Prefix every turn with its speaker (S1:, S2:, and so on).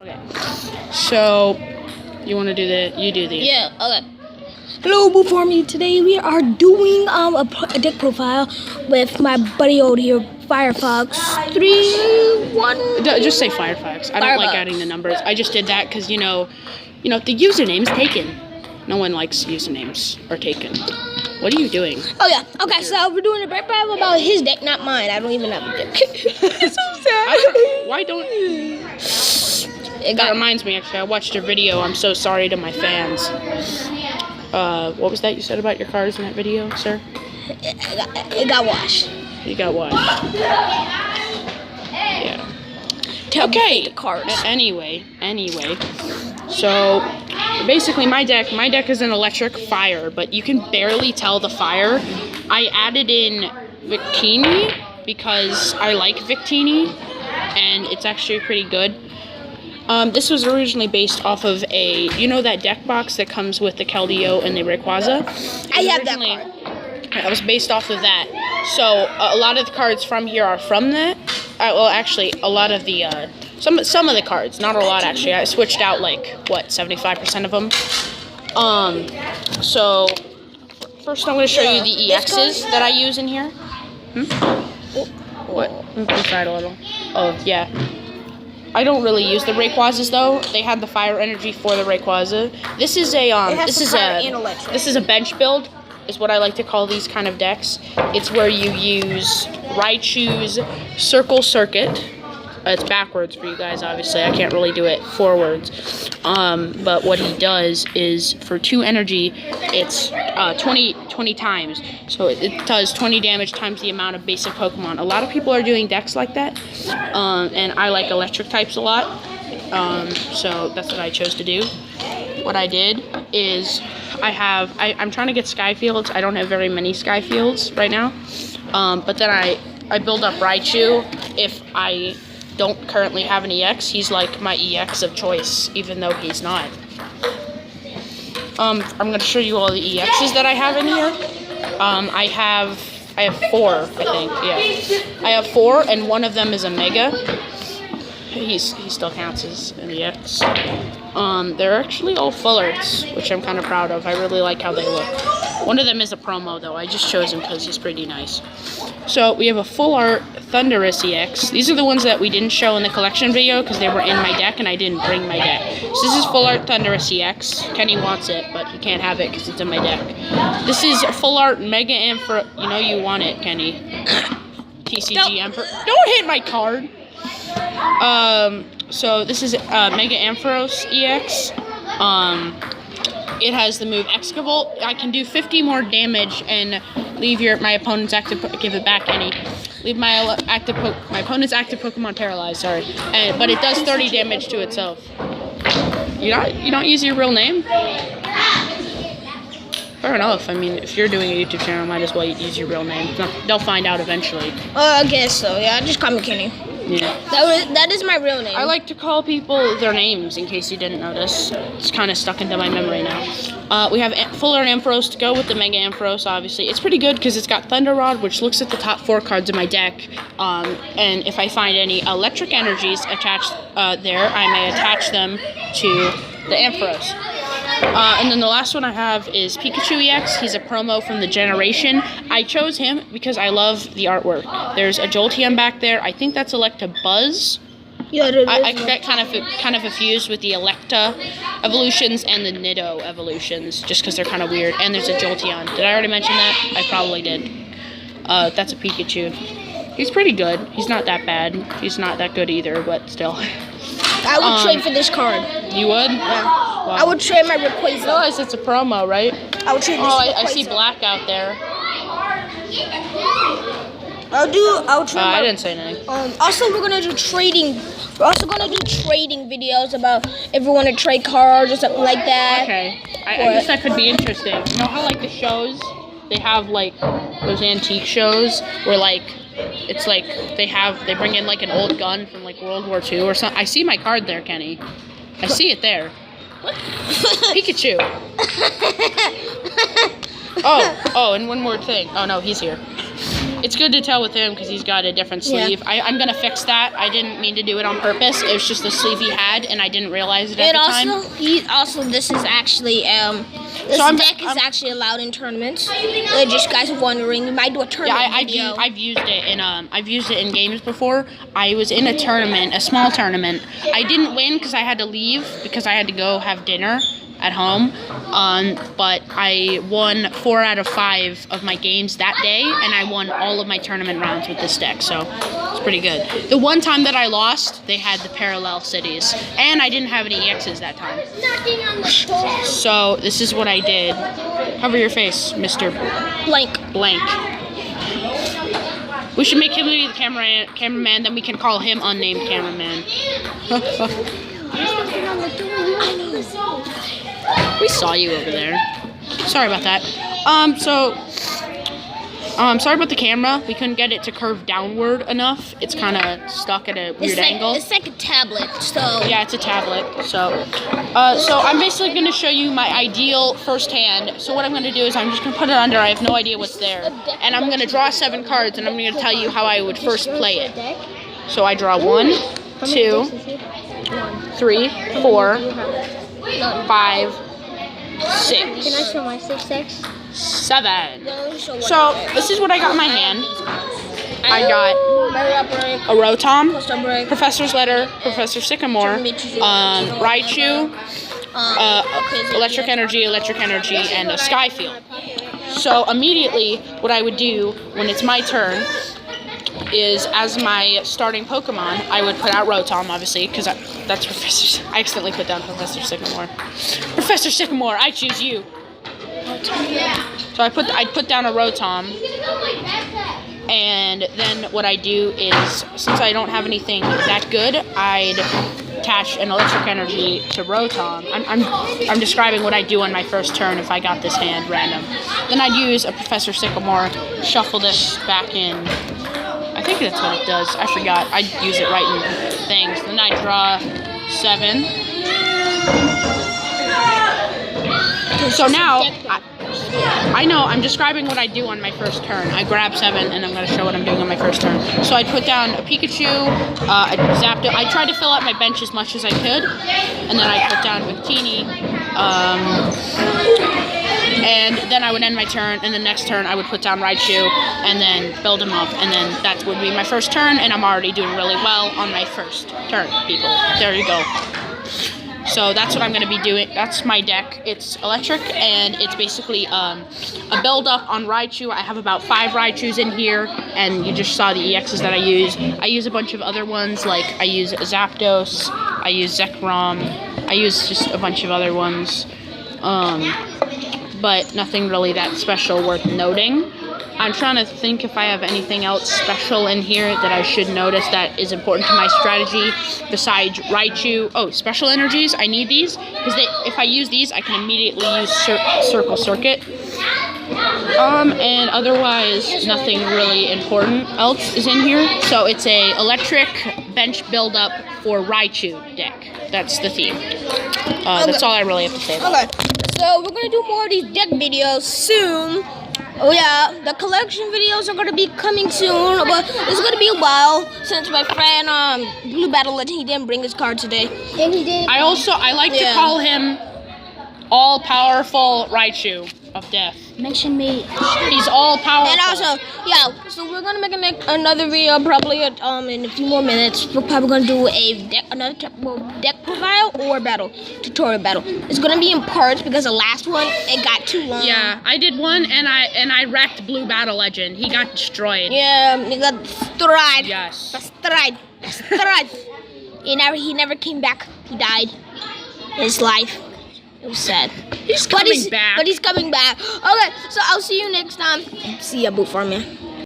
S1: Okay. So, you want to do the...
S2: Yeah, okay. Hello, before me. Today we are doing a deck profile with my buddy over here, Firefox 3.1.
S1: Just say Firefox. I don't like adding the numbers. I just did that because, you know, the username's taken. No one likes usernames are taken. What are you doing?
S2: Oh, yeah. Okay, so we're doing a deck profile about his deck, not mine. I don't even have a deck. It's so sad.
S1: Why don't you... That reminds me, actually, I watched your video. I'm so sorry to my fans. What was that you said about your cars in that video, sir?
S2: It got washed.
S1: You got washed. Yeah.
S2: Okay. Cars.
S1: Anyway. So, basically, my deck is an electric fire, but you can barely tell the fire. I added in Victini because I like Victini, and it's actually pretty good. This was originally based off of that deck box that comes with the Keldeo and the Rayquaza?
S2: I have that card.
S1: It was based off of that. So, a lot of the cards from here are from that. Well, actually, a lot of the, some of the cards, not a lot actually. I switched out 75% of them. So, first I'm going to show you the EXs that I use in here. What? Move inside a little. Oh, yeah. I don't really use the Rayquazas though. They had the fire energy for the Rayquaza. This is a this is a bench build, is what I like to call these kind of decks. It's where you use Raichu's Circle Circuit. It's backwards for you guys, obviously. I can't really do it forwards. But what he does is for 2 energy, it's 20 times. So it does 20 damage times the amount of basic Pokemon. A lot of people are doing decks like that. And I like electric types a lot. So that's what I chose to do. What I did is I'm trying to get Sky Fields. I don't have very many Sky Fields right now. But then I build up Raichu. If I don't currently have an EX, he's like my EX of choice, even though he's not. I'm going to show you all the EXs that I have in here. I have 4, I think, yeah. I have 4, and one of them is a Mega. He still counts as an EX. They're actually all full arts, which I'm kind of proud of. I really like how they look. One of them is a promo, though. I just chose him because he's pretty nice. So, we have a full art Thundurus EX. These are the ones that we didn't show in the collection video because they were in my deck and I didn't bring my deck. So, this is full art Thundurus EX. Kenny wants it, but he can't have it because it's in my deck. This is full art Mega Ampharos. You know you want it, Kenny. T.C.G. Emperor. Don't hit my card! So, this is Mega Ampharos EX. It has the move Excavate. I can do 50 more damage and leave my opponent's active. Give it back, Kenny. Leave my opponent's active Pokemon paralyzed. Sorry, but it does 30 damage to itself. You don't use your real name? Fair enough. I mean, if you're doing a YouTube channel, might as well use your real name. They'll find out eventually.
S2: I guess so. Yeah, just call me Kenny.
S1: Yeah.
S2: That is my real name.
S1: I like to call people their names, in case you didn't notice. It's kind of stuck into my memory now. We have Full Art Ampharos to go with the Mega Ampharos, obviously. It's pretty good because it's got Thunder Rod, which looks at the top 4 cards in my deck. And if I find any electric energies attached there, I may attach them to the Ampharos. And then the last one I have is Pikachu EX. He's a promo from the Generation. I chose him because I love the artwork. There's a Jolteon back there. I think that's Electabuzz.
S2: Yeah,
S1: I get kind of confused with the Electa evolutions and the Nido evolutions, just because they're kind of weird. And there's a Jolteon. Did I already mention that? I probably did. That's a Pikachu. He's pretty good. He's not that bad. He's not that good either, but still.
S2: I would trade for this card.
S1: You would?
S2: Yeah.
S1: Wow.
S2: I would trade my Rayquaza.
S1: You realize it's a promo, right?
S2: I would trade this
S1: I see black out there.
S2: I'll trade
S1: I didn't say anything.
S2: Also, we're gonna do trading. We're also gonna do trading videos about if we want to trade cards or something like that.
S1: Okay. I guess that could be interesting. You know how the shows, they have those antique shows where it's they bring in an old gun from World War II or something. I see my card there, Kenny. I see it there. Pikachu. Oh, and one more thing. Oh no, he's here. It's good to tell with him because he's got a different sleeve. Yeah. I'm gonna fix that. I didn't mean to do it on purpose. It was just the sleeve he had, and I didn't realize it at the time.
S2: This is actually this deck is actually allowed in tournaments. Just guys are wondering, you might do a tournament video.
S1: I've used it in games before. I was in a tournament, a small tournament. I didn't win because I had to leave because I had to go have dinner at home, but I won 4 out of 5 of my games that day, and I won all of my tournament rounds with this deck, so it's pretty good. The one time that I lost, they had the parallel cities, and I didn't have any EXs that time. So this is what I did. Cover your face, Mr.
S2: Blank.
S1: We should make him be the cameraman, then we can call him unnamed cameraman. We saw you over there. Sorry about that. Sorry about the camera. We couldn't get it to curve downward enough. It's kind of stuck at a weird angle.
S2: It's like a tablet, so.
S1: Yeah, it's a tablet. So I'm basically going to show you my ideal first hand. So what I'm going to do is I'm just going to put it under. I have no idea what's there. And I'm going to draw 7 cards, and I'm going to tell you how I would first play it. So I draw 1, 2, 3, 4, 5, 6.
S2: Can I show my 6?
S1: 7. So this is what I got in my hand. I got a Rotom, Professor's Letter, Professor Sycamore, Raichu, Electric Energy, and a Skyfield. So immediately, what I would do when it's my turn is, as my starting Pokemon, I would put out Rotom, obviously, because that's Professor. I accidentally put down Professor Sycamore. Professor Sycamore, I choose you. So I'd put down a Rotom, and then what I do is, since I don't have anything that good, I'd attach an Electric Energy to Rotom. I'm describing what I do on my first turn if I got this hand random. Then I'd use a Professor Sycamore, shuffle this back in. I think that's what it does. I forgot. I'd use it right in things. Then I draw 7. So now, I know, I'm describing what I do on my first turn. I grab 7, and I'm going to show what I'm doing on my first turn. So I'd put down a Pikachu, a Zapdos. I tried to fill out my bench as much as I could, and then I'd put down Victini, and then I would end my turn, and the next turn I would put down Raichu, and then build him up, and then that would be my first turn, and I'm already doing really well on my first turn, people. There you go. So that's what I'm going to be doing. That's my deck. It's electric, and it's basically a build-up on Raichu. I have about 5 Raichus in here, and you just saw the EXs that I use. I use a bunch of other ones, like I use Zapdos, I use Zekrom, I use just a bunch of other ones, but nothing really that special worth noting. I'm trying to think if I have anything else special in here that I should notice that is important to my strategy besides Raichu. Oh, special energies. I need these because if I use these, I can immediately use Circle Circuit. And otherwise, nothing really important else is in here. So it's a electric bench build-up for Raichu deck. That's the theme. That's all I really have to say about it.
S2: So we're going to do more of these deck videos soon. Oh yeah, the collection videos are going to be coming soon, but it's going to be a while since my friend Blue Battle Legend, he didn't bring his card today.
S1: And he did. I like to call him all-powerful Raichu of Death.
S2: Mention me.
S1: He's all-powerful.
S2: And also, yeah, so we're going to make another video probably in a few more minutes. We're probably going to do another deck profile or tutorial battle. It's going to be in parts because the last one, it got too long.
S1: Yeah, I did one and I wrecked Blue Battle Legend. He got destroyed.
S2: Yeah, he got destroyed.
S1: Yes.
S2: Destroyed. He never came back. He died. His life. It was sad.
S1: He's coming back.
S2: But he's coming back. Okay, so I'll see you next time. See ya, Boot Farm, man.